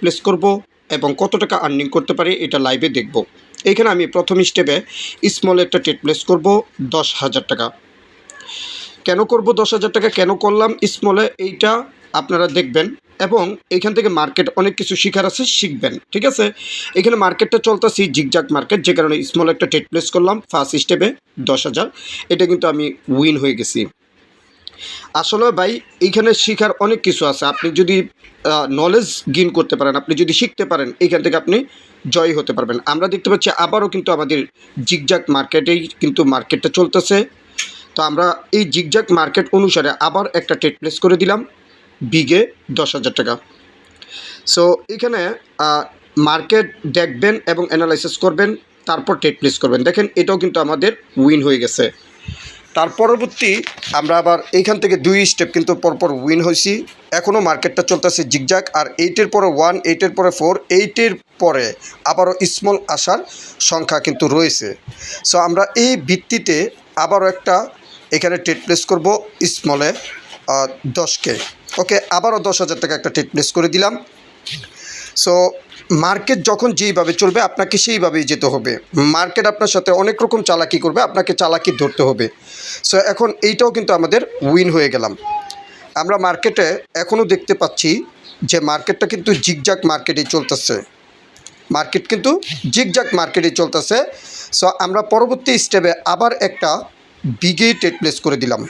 Place করব এবং কত টাকা আর্নিং করতে পারি এটা লাইভে দেখব। এখানে আমি প্রথম স্টেপে স্মল একটা ট্রেড প্লেস করব 10,000 টাকা। কেন করব 10,000 টাকা, কেন করলাম স্মলে, এইটা আপনারা দেখবেন এবং এখান থেকে মার্কেট অনেক কিছু শেখার আছে, শিখবেন। ঠিক আছে, এখানে মার্কেটটা চলতেছি জিগজাগ মার্কেট, যে কারণে স্মল একটা ট্রেড প্লেস করলাম ফার্স্ট স্টেপে 10,000। এটা কিন্তু আমি উইন হয়ে গেছি। আসলে ভাই এইখানে শেখার অনেক কিছু আছে। আপনি যদি নলেজ গেইন করতে পারেন, আপনি যদি শিখতে পারেন, এইখান থেকে আপনি জয় হতে পারবেন। আমরা দেখতে পাচ্ছি আবারও কিন্তু আমাদের জিগজাগ মার্কেটেই কিন্তু মার্কেটটা চলতেছে। তো আমরা এই জিগজাগ মার্কেট অনুসারে আবার একটা ট্রেড প্লেস করে দিলাম বিগে 10,000 টাকা। সো এখানে মার্কেট দেখবেন এবং অ্যানালাইসিস করবেন, তারপর ট্রেড প্লেস করবেন। দেখেন এটাও কিন্তু আমাদের উইন হয়ে গেছে। তার পরবর্তী আমরা আবার এইখান থেকে 2 স্টেপ কিন্তু পরপর উইন হয়েছি। এখনও মার্কেটটা চলতেছে জিগজাগ, আর 8-এর পরে 1, 8-এর পরে 4, 8-এর পরে আবারও স্মল আসার সংখ্যা কিন্তু রয়েছে। সো আমরা এই ভিত্তিতে আবারও একটা এখানে ট্রেড প্লেস করব স্মলে 10K। ওকে, আবারও 10,000 টাকা একটা ট্রেড প্লেস করে দিলাম। সো মার্কেট যখন যেইভাবে চলবে আপনাকে সেইভাবেই যেতে হবে। মার্কেট আপনার সাথে অনেক রকম চালাকি করবে, আপনাকে চালাকি ধরতে হবে। সো এখন এইটাও কিন্তু আমাদের উইন হয়ে গেলাম। আমরা মার্কেটে এখনও দেখতে পাচ্ছি যে মার্কেটটা কিন্তু জিগজাগ মার্কেটেই চলতেছে। মার্কেট কিন্তু জিগজাগ মার্কেটেই চলতেছে। সো আমরা পরবর্তী স্টেপে আবার একটা বিগে ট্রেড প্লেস করে দিলাম।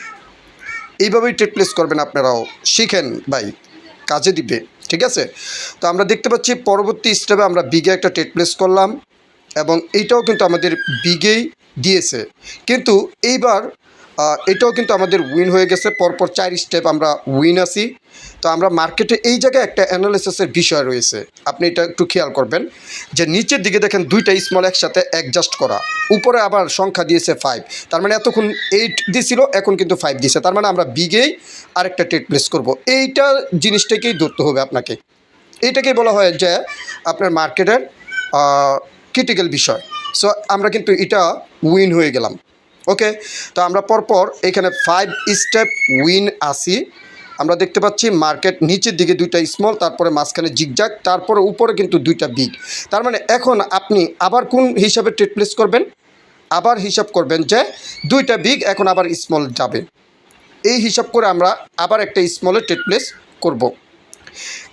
এইভাবেই ট্রেড প্লেস করবেন আপনারাও, শিখেন ভাই, কাজে দিবে। ঠিক আছে, তো আমরা দেখতে পাচ্ছি পরবর্তী স্টেপে আমরা বিগে একটা ট্রেড প্লেস করলাম এবং এইটাও কিন্তু আমাদের বিগেই দিয়েছে, কিন্তু এইবার এটাও কিন্তু আমাদের উইন হয়ে গেছে। পরপর 4 স্টেপ আমরা উইন আছি। তো আমরা মার্কেটে এই জায়গায় একটা অ্যানালিসিসের বিষয় রয়েছে, আপনি এটা একটু খেয়াল করবেন যে নিচের দিকে দেখেন 2টা স্মল একসাথে অ্যাডজাস্ট করা, উপরে আবার সংখ্যা দিয়েছে 5, তার মানে এতক্ষণ 8 দিয়েছিল, এখন কিন্তু 5 দিয়েছে, তার মানে আমরা বিগেই আরেকটা ট্রেড প্লেস করব। এইটা জিনিসটাকেই ধরতে হবে আপনাকে। এইটাকেই বলা হয় যে আপনার মার্কেটের ক্রিটিক্যাল বিষয়। সো আমরা কিন্তু এটা উইন হয়ে গেলাম। ওকে, তো আমরা পরপর এখানে 5 স্টেপ উইন আসি। আমরা দেখতে পাচ্ছি মার্কেট নিচের দিকে 2টা স্মল, তারপরে মাঝখানে জিগজাগ, তারপরে উপরে কিন্তু 2টা বিগ। তার মানে এখন আপনি আবার কোন হিসাবে ট্রেড প্লেস করবেন, আবার হিসাব করবেন যে 2টা বিগ, এখন আবার স্মল যাবে। এই হিসাব করে আমরা আবার একটা স্মলে ট্রেড প্লেস করব।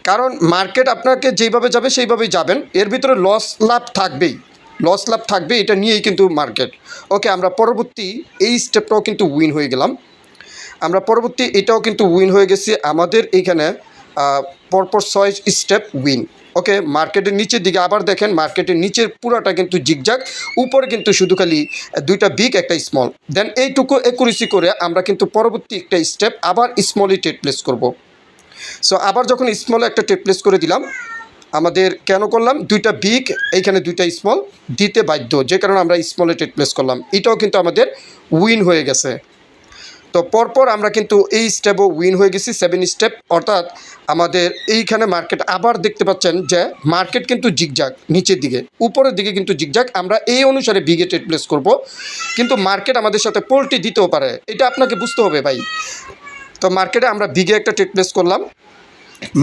কারণ মার্কেট আপনাকে যেইভাবে যাবে সেইভাবেই যাবেন, এর ভিতরে লস লাভ থাকবেই, লস লাভ থাকবে, এটা নিয়েই কিন্তু মার্কেট। ওকে, আমরা পরবর্তী এই স্টেপটাও কিন্তু উইন হয়ে গেলাম। আমরা পরবর্তী এটাও কিন্তু উইন হয়ে গেছি। আমাদের এইখানে পরপর 6 স্টেপ উইন। ওকে, মার্কেটের নিচের দিকে আবার দেখেন, মার্কেটের নিচের পুরাটা কিন্তু জিগজাগ, উপরে কিন্তু শুধু খালি 2টা বিগ একটা স্মল। দেন এইটুকু একুরেসি করে আমরা কিন্তু পরবর্তী একটা স্টেপ আবার স্মলই ট্রেড প্লেস করব। সো আবার যখন স্মলে একটা ট্রেড প্লেস করে দিলাম, আমাদের কেন করলাম, 2টা বিগ এইখানে 2টা স্মল দিতে বাধ্য, যে কারণে আমরা স্মলে ট্রেড প্লেস করলাম। এটাও কিন্তু আমাদের উইন হয়ে গেছে। তো পরপর আমরা কিন্তু এই স্টেপও উইন হয়ে গেছি 7 স্টেপ, অর্থাৎ আমাদের এইখানে মার্কেট আবার দেখতে পাচ্ছেন যে মার্কেট কিন্তু জিগজাগ, নিচের দিকে উপরের দিকে কিন্তু জিগজাগ। আমরা এই অনুসারে বিগে ট্রেড প্লেস করব, কিন্তু মার্কেট আমাদের সাথে পোল্টি দিতেও পারে, এটা আপনাকে বুঝতে হবে ভাই। তো মার্কেটে আমরা বিগে একটা ট্রেড প্লেস করলাম।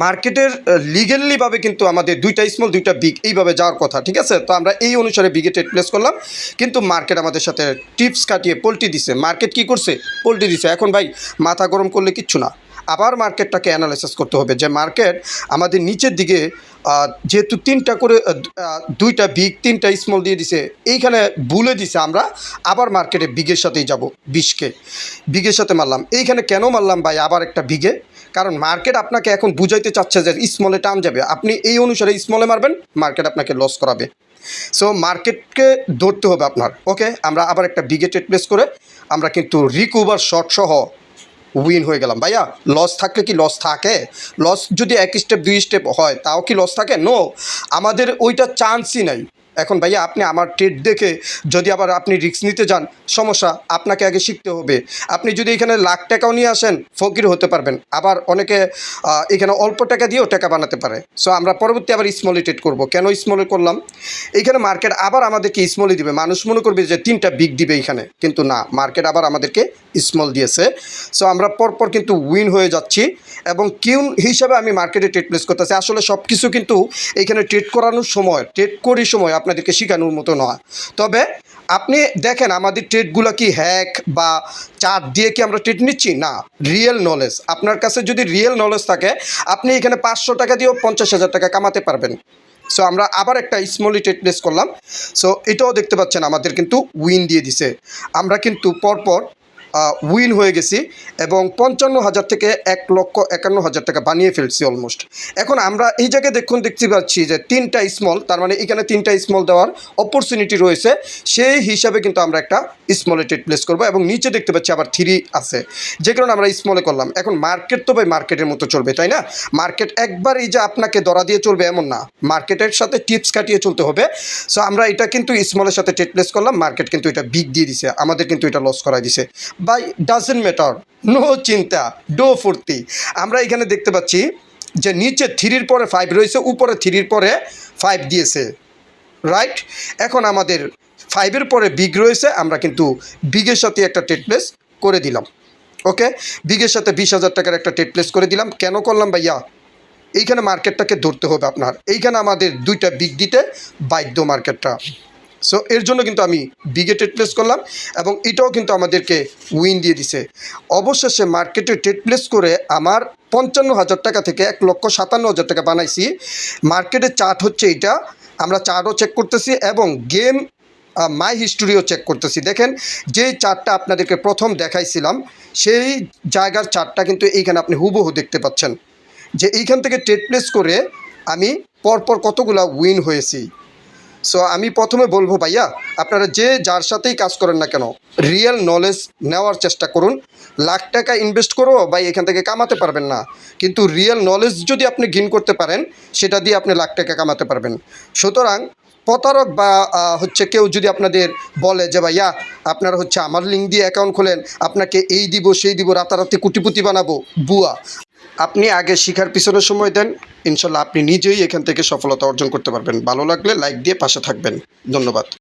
মার্কেটের লিগেলিভাবে কিন্তু আমাদের 2টা স্মল 2টা বিগ এইভাবে যাওয়ার কথা। ঠিক আছে, তো আমরা এই অনুসারে বিগে ট্রেড প্লেস করলাম, কিন্তু মার্কেট আমাদের সাথে টিপস কাটিয়ে পোল্টি দিছে। মার্কেট কি করছে, পোল্টি দিছে। এখন ভাই মাথা গরম করলে কিচ্ছু না, আবার মার্কেটটাকে অ্যানালাইসিস করতে হবে যে মার্কেট আমাদের নিচের দিকে যেহেতু 3টা করে 2টা বিগ 3টা স্মল দিয়ে দিছে, এইখানে ভুলে দিছে, আমরা আবার মার্কেটে বিগের সাথেই যাব। 20K বিগের সাথে মারলাম। এইখানে কেন মারলাম ভাই আবার একটা বিগে, কারণ মার্কেট আপনাকে এখন বুঝাইতে চাচ্ছে যে স্মলে টান যাবে, আপনি এই অনুসারে স্মলে মারবেন, মার্কেট আপনাকে লস করাবে। সো মার্কেটকে ধরতে হবে আপনার। ওকে, আমরা আবার একটা বিগে ট্রেড প্লেস করে আমরা কিন্তু রিকভার শর্ট সহ উইন হয়ে গেলাম। ভাইয়া লস থাকলে কি লস থাকে? লস যদি 1 স্টেপ 2 স্টেপ হয় তাও কি লস থাকে? নো, আমাদের ওইটা চান্সই নাই। এখন ভাইয়া আপনি আমার ট্রেড দেখে যদি আবার আপনি রিস্ক নিতে যান, সমস্যা। আপনাকে আগে শিখতে হবে। আপনি যদি এখানে লাখ টাকাও নিয়ে আসেন, ফকির হতে পারবেন। আবার অনেকে এখানে অল্প টাকা দিয়েও টাকা বানাতে পারে। সো আমরা পরবর্তী আবার স্মলে ট্রেড করবো। কেন স্মলে করলাম? এইখানে মার্কেট আবার আমাদেরকে স্মলই দিবে। মানুষ মনে করবে যে 3টা বিগ দিবে এইখানে, কিন্তু না, মার্কেট আবার আমাদেরকে স্মল দিয়েছে। সো আমরা পরপর কিন্তু উইন হয়ে যাচ্ছি, এবং কিউন হিসাবে আমি মার্কেটে ট্রেড প্লেস করতেছি। আসলে সব কিছু কিন্তু এইখানে ট্রেড করানোর সময়, ট্রেড করি সময় আপনাদেরকে শেখানোর মতো নয়। তবে আপনি দেখেন আমাদের ট্রেডগুলো কি হ্যাক বা চার্ট দিয়ে কি আমরা ট্রেড নিচ্ছি? না, রিয়েল নলেজ। আপনার কাছে যদি রিয়েল নলেজ থাকে, আপনি এখানে 500 টাকা দিয়েও 50,000 টাকা কামাতে পারবেন। সো আমরা আবার একটা স্মলি ট্রেড প্লেস করলাম। সো এটাও দেখতে পাচ্ছেন আমাদের কিন্তু উইন দিয়ে দিছে। আমরা কিন্তু পরপর উইন হয়ে গেছি, এবং 55,000 থেকে 1,51,000 টাকা বানিয়ে ফেলছি অলমোস্ট। এখন আমরা এই জায়গায় দেখতে পাচ্ছি যে 3টা স্মল, তার মানে এখানে 3টা স্মল দেওয়ার অপরচুনিটি রয়েছে। সেই হিসাবে কিন্তু আমরা একটা স্মলে ট্রেড প্লেস করবো, এবং নিচে দেখতে পাচ্ছি আবার 3 আছে, যে কারণে আমরা স্মলে করলাম। এখন মার্কেট তো ভাই মার্কেটের মতো চলবে, তাই না? মার্কেট একবার এই যে আপনাকে ধরা দিয়ে চলবে এমন না, মার্কেটের সাথে টিপস কাটিয়ে চলতে হবে। সো আমরা এটা কিন্তু স্মলের সাথে ট্রেড প্লেস করলাম, মার্কেট কিন্তু এটা বিগ দিয়ে দিছে, আমাদের কিন্তু এটা লস করাই দিছে। বাই ডাজেন্ট ম্যাটার, নো চিন্তা, ডো ফুর্তি। আমরা এখানে দেখতে পাচ্ছি যে নিচে 3-র পরে 5 রয়েছে, উপরে 3-র পরে 5 দিয়েছে, রাইট? এখন আমাদের 5-এর পরে বিগ রয়েছে, আমরা কিন্তু বিগের সাথে একটা ট্রেড প্লেস করে দিলাম। ওকে, বিগের সাথে 20,000 টাকার একটা ট্রেড প্লেস করে দিলাম। কেন করলাম ভাইয়া? এইখানে মার্কেটটাকে ধরতে হবে আপনার। এইখানে আমাদের 2টা বিগ দিতে বাধ্য মার্কেটটা। সো এর জন্য কিন্তু আমি বিগে ট্রেড প্লেস করলাম, এবং এটাও কিন্তু আমাদেরকে উইন দিয়ে দিছে। অবশেষে মার্কেটে ট্রেড প্লেস করে আমার 55,000 টাকা থেকে 1,57,000 টাকা বানাইছি। মার্কেটের চার্ট হচ্ছে এইটা, আমরা চার্টও চেক করতেছি, এবং গেম মাই হিস্টোরিও চেক করতেছি। দেখেন, যে চার্টটা আপনাদেরকে প্রথম দেখাইছিলাম, সেই জায়গার চার্টটা কিন্তু এইখানে আপনি হুবহু দেখতে পাচ্ছেন, যে এইখান থেকে ট্রেড প্লেস করে আমি পরপর কতগুলা উইন হয়েছি। সো আমি প্রথমে বলবো ভাইয়া, আপনারা যে যার সাথেই কাজ করেন না কেন, রিয়েল নলেজ নেওয়ার চেষ্টা করুন। লাখ টাকা ইনভেস্ট করো ভাই, এখান থেকে কামাতে পারবেন না, কিন্তু রিয়েল নলেজ যদি আপনি গেইন করতে পারেন, সেটা দিয়ে আপনি লাখ টাকা কামাতে পারবেন। সুতরাং প্রতারক বা হচ্ছে কেউ যদি আপনাদের বলে যে ভাইয়া আপনারা হচ্ছে আমার লিঙ্ক দিয়ে অ্যাকাউন্ট খোলেন, আপনাকে এই দিব সেই দিব, রাতারাতি কোটিপতি বানাবো, বুয়া। আপনি আগে শেখার পিছনে সময় দেন, ইনশাল্লাহ আপনি নিজেই এখান থেকে সফলতা অর্জন করতে পারবেন। ভালো লাগলে লাইক দিয়ে পাশে থাকবেন। ধন্যবাদ।